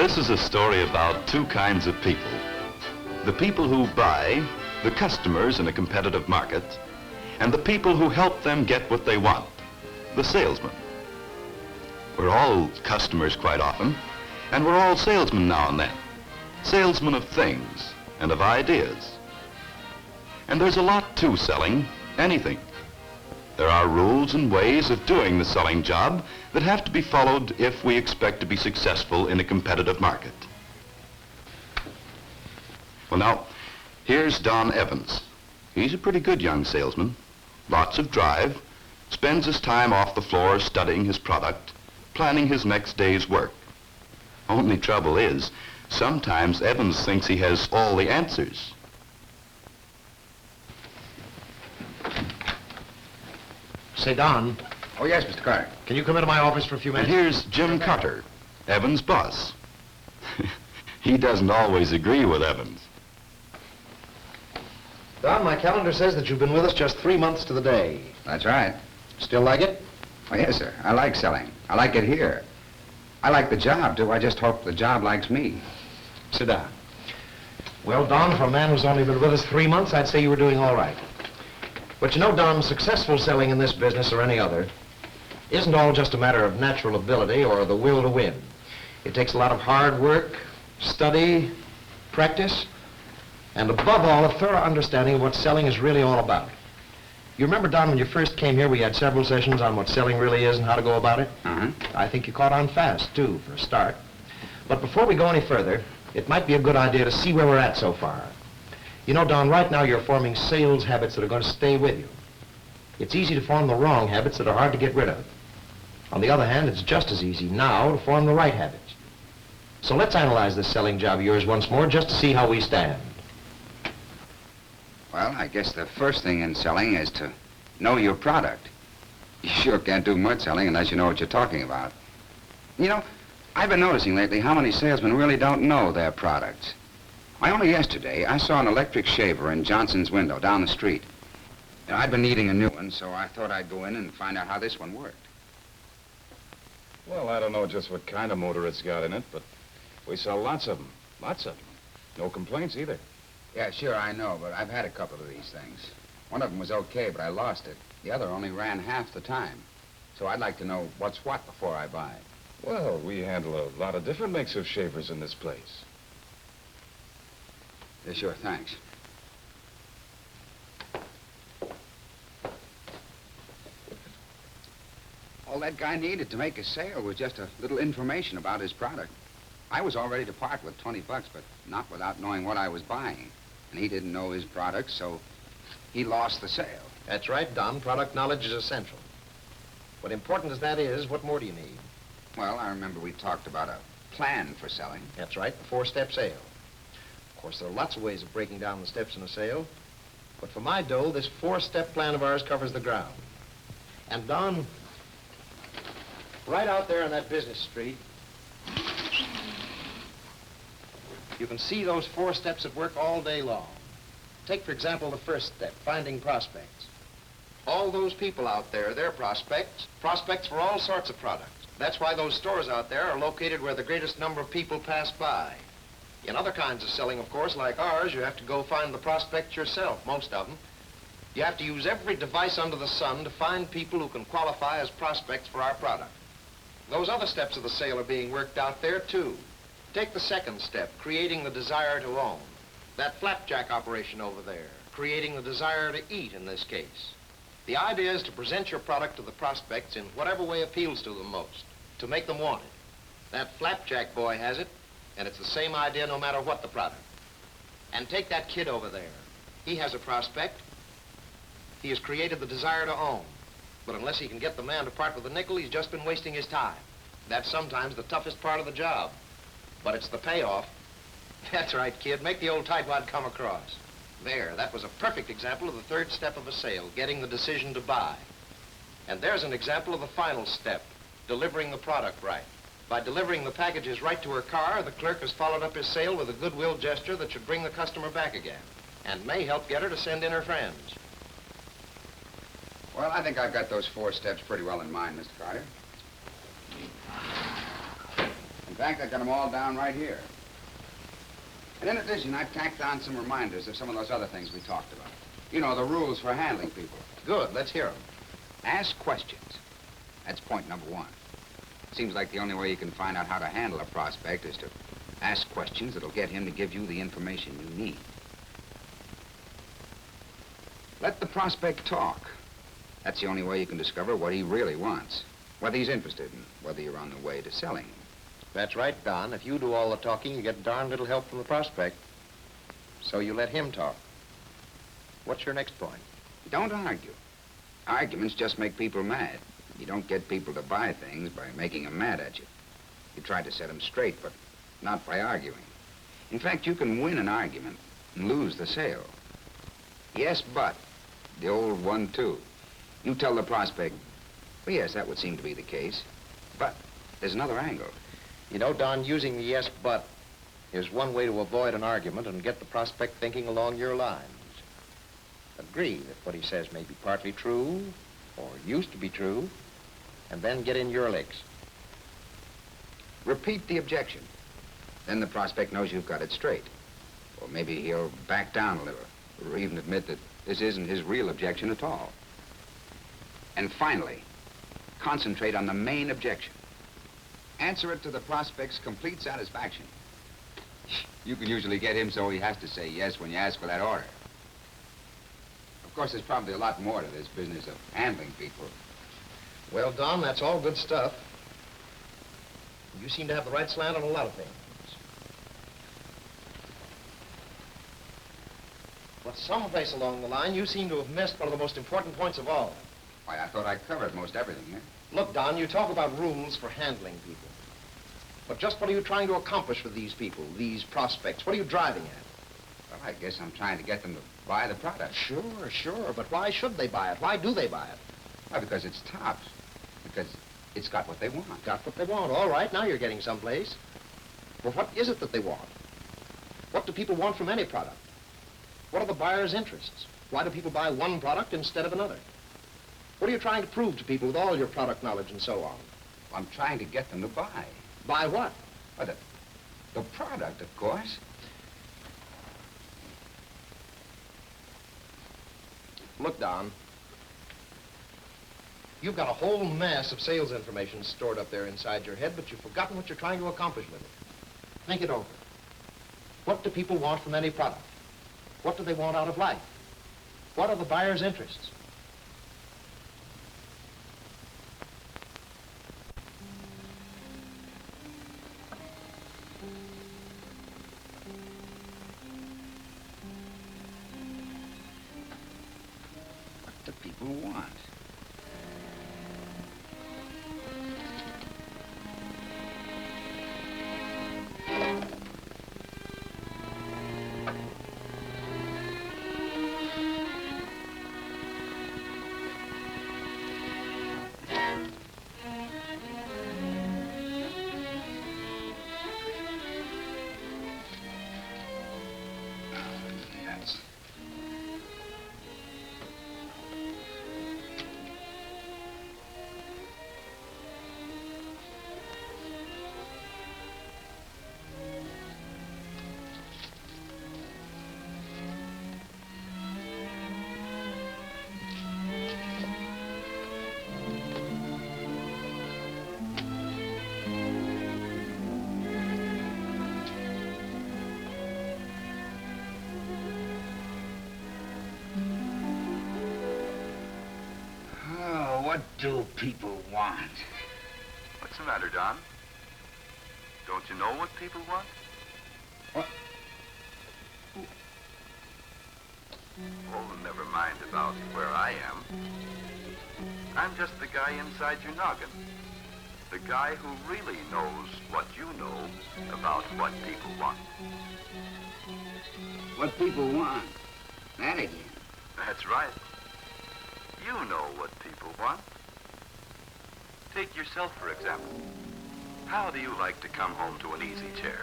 This is a story about two kinds of people. The people who buy, the customers in a competitive market, and the people who help them get what they want, the salesmen. We're all customers quite often, and we're all salesmen now and then. Salesmen of things and of ideas. And there's a lot to selling anything. There are rules and ways of doing the selling job that have to be followed if we expect to be successful in a competitive market. Well, now, here's Don Evans. He's a pretty good young salesman, lots of drive, spends his time off the floor studying his product, planning his next day's work. Only trouble is, sometimes Evans thinks he has all the answers. Say, Don. Oh, yes, Mr. Carter. Can you come into my office for a few And minutes? here's Jim Carter, Evans' boss. He doesn't always agree with Evans. Don, my calendar says that you've been with us just 3 months to the day. That's right. Still like it? Oh, yes, sir. I like selling. I like it here. I like the job, too. I just hope the job likes me. Sit down. Well, Don, for a man who's only been with us 3 months, I'd say you were doing all right. But you know, Don, successful selling in this business or any other isn't all just a matter of natural ability or the will to win. It takes a lot of hard work, study, practice, and above all, a thorough understanding of what selling is really all about. You remember, Don, when you first came here, we had several sessions on what selling really is and how to go about it? Uh-huh. I think you caught on fast, too, for a start. But before we go any further, it might be a good idea to see where we're at so far. You know, Don, right now you're forming sales habits that are going to stay with you. It's easy to form the wrong habits that are hard to get rid of. On the other hand, it's just as easy now to form the right habits. So let's analyze this selling job of yours once more just to see how we stand. Well, I guess the first thing in selling is to know your product. You sure can't do much selling unless you know what you're talking about. You know, I've been noticing lately how many salesmen really don't know their products. Why, only yesterday, I saw an electric shaver in Johnson's window down the street. And I'd been needing a new one, so I thought I'd go in and find out how this one worked. Well, I don't know just what kind of motor it's got in it, but we sell lots of them. Lots of them. No complaints either. Yeah, sure, I know, but I've had a couple of these things. One of them was okay, but I lost it. The other only ran half the time. So I'd like to know what's what before I buy. Well, we handle a lot of different makes of shavers in this place. Yeah, sure, thanks. All that guy needed to make a sale was just a little information about his product. I was all ready to part with $20, but not without knowing what I was buying. And he didn't know his product, so he lost the sale. That's right, Don. Product knowledge is essential. But important as that is, what more do you need? Well, I remember we talked about a plan for selling. That's right, the 4-step sale. Of course, there are lots of ways of breaking down the steps in a sale. But for my dough, this 4-step plan of ours covers the ground. And Don, right out there on that business street, you can see those 4 steps at work all day long. Take, for example, the first step, finding prospects. All those people out there, they're prospects for all sorts of products. That's why those stores out there are located where the greatest number of people pass by. In other kinds of selling, of course, like ours, you have to go find the prospects yourself, most of them. You have to use every device under the sun to find people who can qualify as prospects for our product. Those other steps of the sale are being worked out there, too. Take the second step, creating the desire to own. That flapjack operation over there, creating the desire to eat in this case. The idea is to present your product to the prospects in whatever way appeals to them most, to make them want it. That flapjack boy has it, and it's the same idea no matter what the product. And take that kid over there. He has a prospect. He has created the desire to own. But unless he can get the man to part with a nickel, he's just been wasting his time. That's sometimes the toughest part of the job. But it's the payoff. That's right, kid. Make the old tightwad come across. There, that was a perfect example of the third step of a sale, getting the decision to buy. And there's an example of the final step, delivering the product right. By delivering the packages right to her car, the clerk has followed up his sale with a goodwill gesture that should bring the customer back again and may help get her to send in her friends. Well, I think I've got those 4 steps pretty well in mind, Mr. Carter. In fact, I've got them all down right here. And in addition, I've tacked on some reminders of some of those other things we talked about. You know, the rules for handling people. Good, let's hear them. Ask questions. That's point number one. Seems like the only way you can find out how to handle a prospect is to ask questions that'll get him to give you the information you need. Let the prospect talk. That's the only way you can discover what he really wants, whether he's interested and whether you're on the way to selling him. That's right, Don. If you do all the talking, you get darn little help from the prospect. So you let him talk. What's your next point? Don't argue. Arguments just make people mad. You don't get people to buy things by making them mad at you. You try to set them straight, but not by arguing. In fact, you can win an argument and lose the sale. Yes, but, the old one, too. You tell the prospect, well, yes, that would seem to be the case, but there's another angle. You know, Don, using the yes, but is one way to avoid an argument and get the prospect thinking along your lines. Agree that what he says may be partly true, or used to be true, and then get in your licks. Repeat the objection. Then the prospect knows you've got it straight. Or maybe he'll back down a little, or even admit that this isn't his real objection at all. And finally, concentrate on the main objection. Answer it to the prospect's complete satisfaction. You can usually get him so he has to say yes when you ask for that order. Of course, there's probably a lot more to this business of handling people. Well, Don, that's all good stuff. You seem to have the right slant on a lot of things. But someplace along the line, you seem to have missed one of the most important points of all. Why, I thought I covered most everything here. Look, Don, you talk about rules for handling people. But just what are you trying to accomplish with these people, these prospects? What are you driving at? Well, I guess I'm trying to get them to buy the product. Sure. But why should they buy it? Why do they buy it? Well, because it's tops. Because it's got what they want. Got what they want. All right, now you're getting someplace. Well, what is it that they want? What do people want from any product? What are the buyer's interests? Why do people buy one product instead of another? What are you trying to prove to people with all your product knowledge and so on? I'm trying to get them to buy. Buy what? Well, the product, of course. Look, Don, you've got a whole mass of sales information stored up there inside your head, but you've forgotten what you're trying to accomplish with it. Think it over. What do people want from any product? What do they want out of life? What are the buyer's interests? What do people want? Yes. Oh, what do people want? What's the matter, Don? Don't you know what people want? What? Oh, never mind about where I am. I'm just the guy inside your noggin. The guy who really knows what you know about what people want. What people want? That again. That's right. You know what people want. Take yourself, for example. How do you like to come home to an easy chair?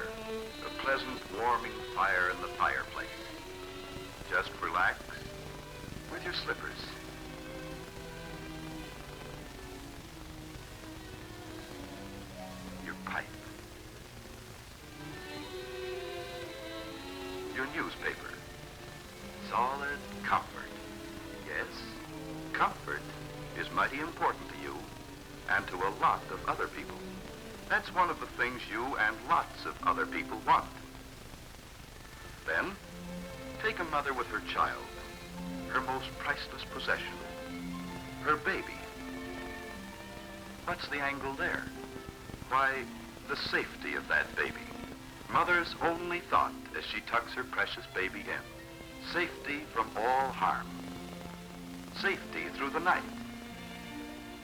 A pleasant, warming fire in the fireplace. Just relax with your slippers. Your pipe. newspaper. Solid comfort. Yes, comfort is mighty important to you and to a lot of other people. That's one of the things you and lots of other people want. Then, take a mother with her child, her most priceless possession, her baby. What's the angle there? Why, the safety of that baby. Mother's only thought as she tucks her precious baby in. Safety from all harm. Safety through the night.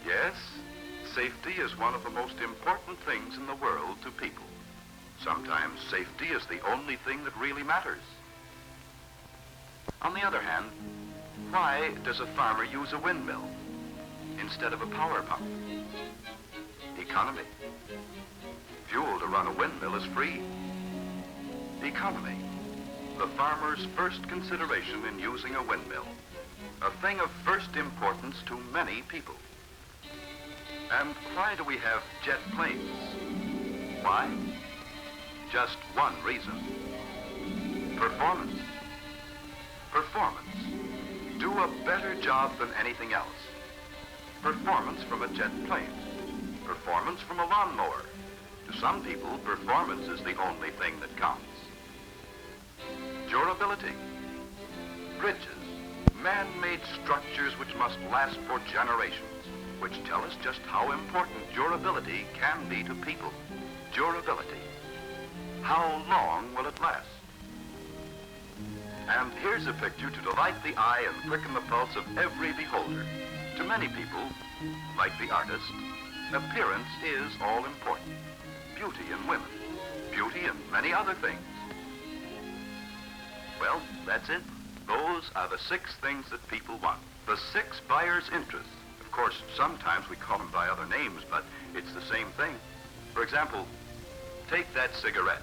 Yes, safety is one of the most important things in the world to people. Sometimes safety is the only thing that really matters. On the other hand, why does a farmer use a windmill instead of a power pump? Economy. Fuel to run a windmill is free. Economy. The farmer's first consideration in using a windmill. A thing of first importance to many people. And why do we have jet planes? Why? Just one reason. Performance. Performance. Do a better job than anything else. Performance from a jet plane. Performance from a lawnmower. To some people, performance is the only thing that counts. Durability. Bridges. Man-made structures which must last for generations, which tell us just how important durability can be to people. Durability. How long will it last? And here's a picture to delight the eye and quicken the pulse of every beholder. To many people, like the artist, appearance is all important. Beauty in women, beauty in many other things. Well, that's it. Those are the 6 things that people want. The 6 buyer's interests. Of course, sometimes we call them by other names, but it's the same thing. For example, take that cigarette.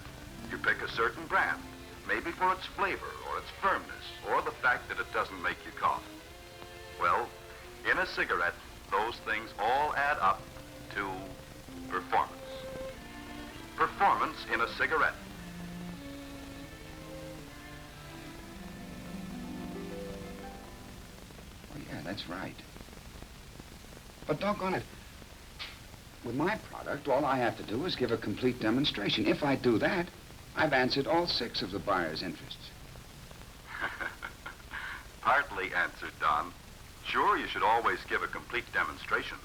You pick a certain brand, maybe for its flavor or its firmness or the fact that it doesn't make you cough. Well, in a cigarette, those things all add up to performance. Performance in a cigarette. Oh, yeah, that's right. But doggone it, with my product, all I have to do is give a complete demonstration. If I do that, I've answered all 6 of the buyer's interests. Partly answered, Don. Sure, you should always give a complete demonstration.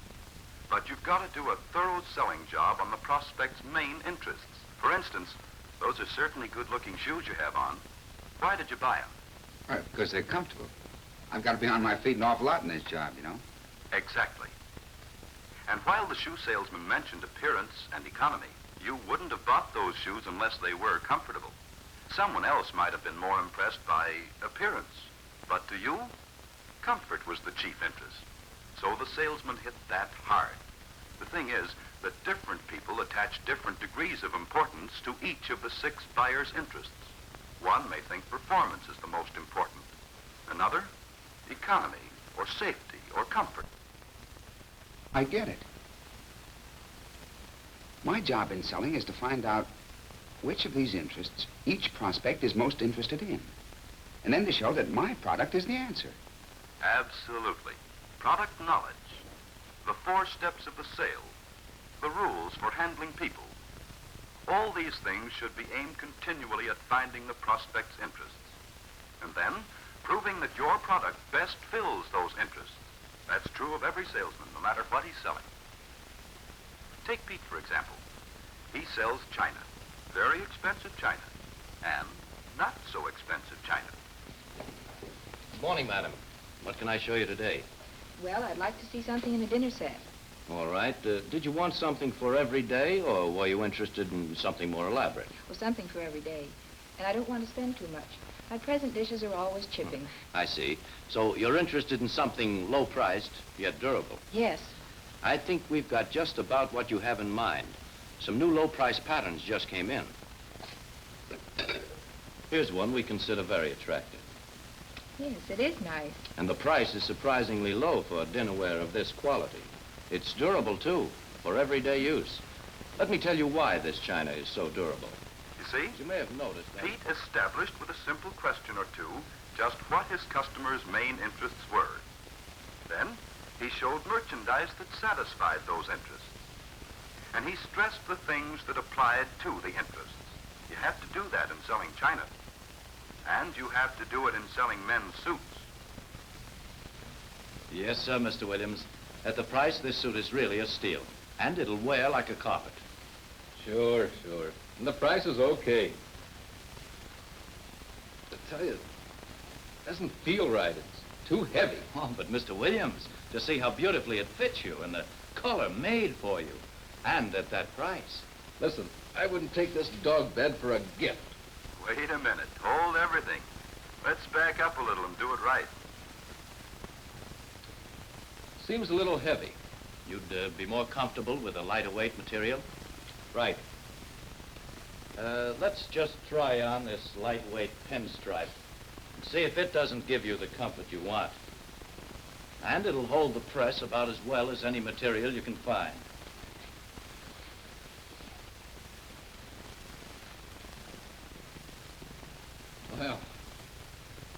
But you've got to do a thorough selling job on the prospect's main interests. For instance, those are certainly good-looking shoes you have on. Why did you buy them? Right, because they're comfortable. I've got to be on my feet an awful lot in this job, you know. Exactly. And while the shoe salesman mentioned appearance and economy, you wouldn't have bought those shoes unless they were comfortable. Someone else might have been more impressed by appearance. But to you, comfort was the chief interest. So the salesman hit that hard. The thing is that different people attach different degrees of importance to each of the 6 buyer's interests. One may think performance is the most important. Another, economy, or safety, or comfort. I get it. My job in selling is to find out which of these interests each prospect is most interested in. And then to show that my product is the answer. Absolutely. Product knowledge. The 4 steps of the sale. The rules for handling people. All these things should be aimed continually at finding the prospect's interests. And then, proving that your product best fills those interests. That's true of every salesman, no matter what he's selling. Take Pete, for example. He sells china. Very expensive china. And not so expensive china. Good morning, madam. What can I show you today? Well, I'd like to see something in a dinner set. All right. Did you want something for every day, or were you interested in something more elaborate? Well, something for every day. And I don't want to spend too much. My present dishes are always chipping. I see. So you're interested in something low-priced, yet durable. Yes. I think we've got just about what you have in mind. Some new low-price patterns just came in. Here's one we consider very attractive. Yes, it is nice. And the price is surprisingly low for dinnerware of this quality. It's durable, too, for everyday use. Let me tell you why this china is so durable. You see? As you may have noticed, Pete established with a simple question or two just what his customers' main interests were. Then he showed merchandise that satisfied those interests. And he stressed the things that applied to the interests. You have to do that in selling china. And you have to do it in selling men's suits. Yes, sir, Mr. Williams. At the price, this suit is really a steal. And it'll wear like a carpet. Sure. And the price is okay. I tell you, it doesn't feel right. It's too heavy. Oh, but Mr. Williams, to see how beautifully it fits you and the color made for you. And at that price. Listen, I wouldn't take this dog bed for a gift. Wait a minute. Hold everything. Let's back up a little and do it right. Seems a little heavy. You'd be more comfortable with a lighter weight material? Right. Let's just try on this lightweight pinstripe and see if it doesn't give you the comfort you want. And it'll hold the press about as well as any material you can find. Well,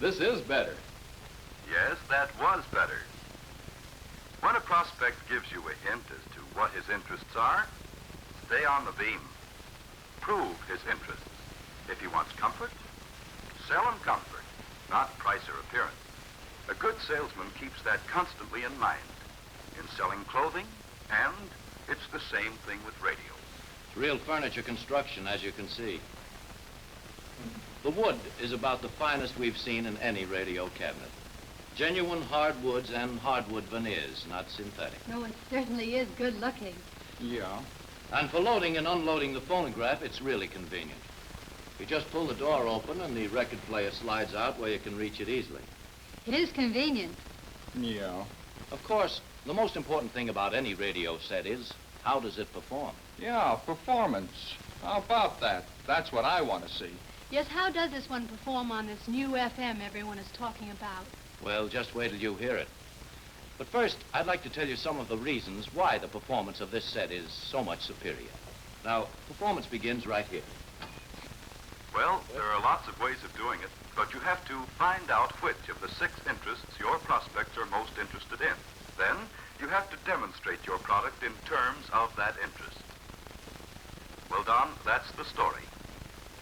this is better. Yes, that was better. When a prospect gives you a hint as to what his interests are, stay on the beam. Prove his interests. If he wants comfort, sell him comfort, not price or appearance. A good salesman keeps that constantly in mind in selling clothing, and it's the same thing with radio. It's real furniture construction, as you can see. The wood is about the finest we've seen in any radio cabinet. Genuine hardwoods and hardwood veneers, not synthetic. No, it certainly is good looking. Yeah. And for loading and unloading the phonograph, it's really convenient. You just pull the door open and the record player slides out where you can reach it easily. It is convenient. Yeah. Of course, the most important thing about any radio set is, how does it perform? Yeah, performance. How about that? That's what I want to see. Yes, how does this one perform on this new FM everyone is talking about? Well, just wait till you hear it. But first, I'd like to tell you some of the reasons why the performance of this set is so much superior. Now, performance begins right here. Well, there are lots of ways of doing it, but you have to find out which of the 6 interests your prospects are most interested in. Then, you have to demonstrate your product in terms of that interest. Well, Don, that's the story.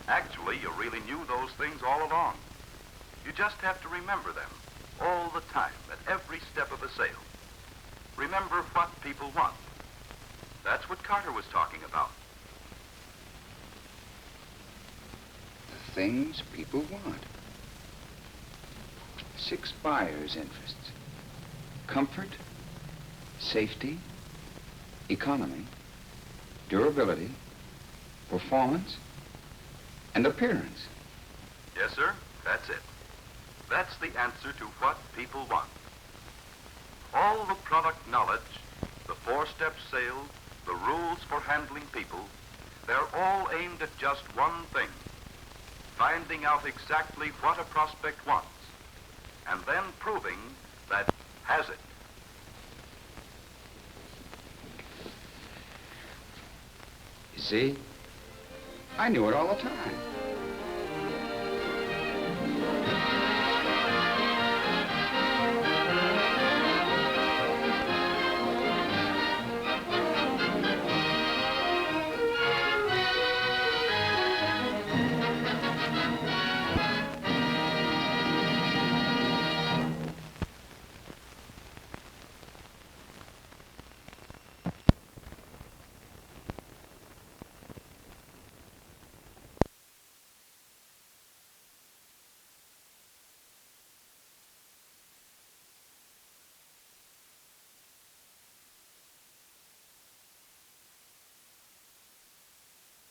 Actually, you really knew those things all along. You just have to remember them all the time, at every step of the sale. Remember what people want. That's what Carter was talking about. The things people want. 6 buyers' interests. Comfort, safety, economy, durability, performance, and appearance. Yes, sir, that's it. That's the answer to what people want. All the product knowledge, the 4-step sale, the rules for handling people, they're all aimed at just one thing: finding out exactly what a prospect wants, and then proving that has it. You see, I knew it all the time.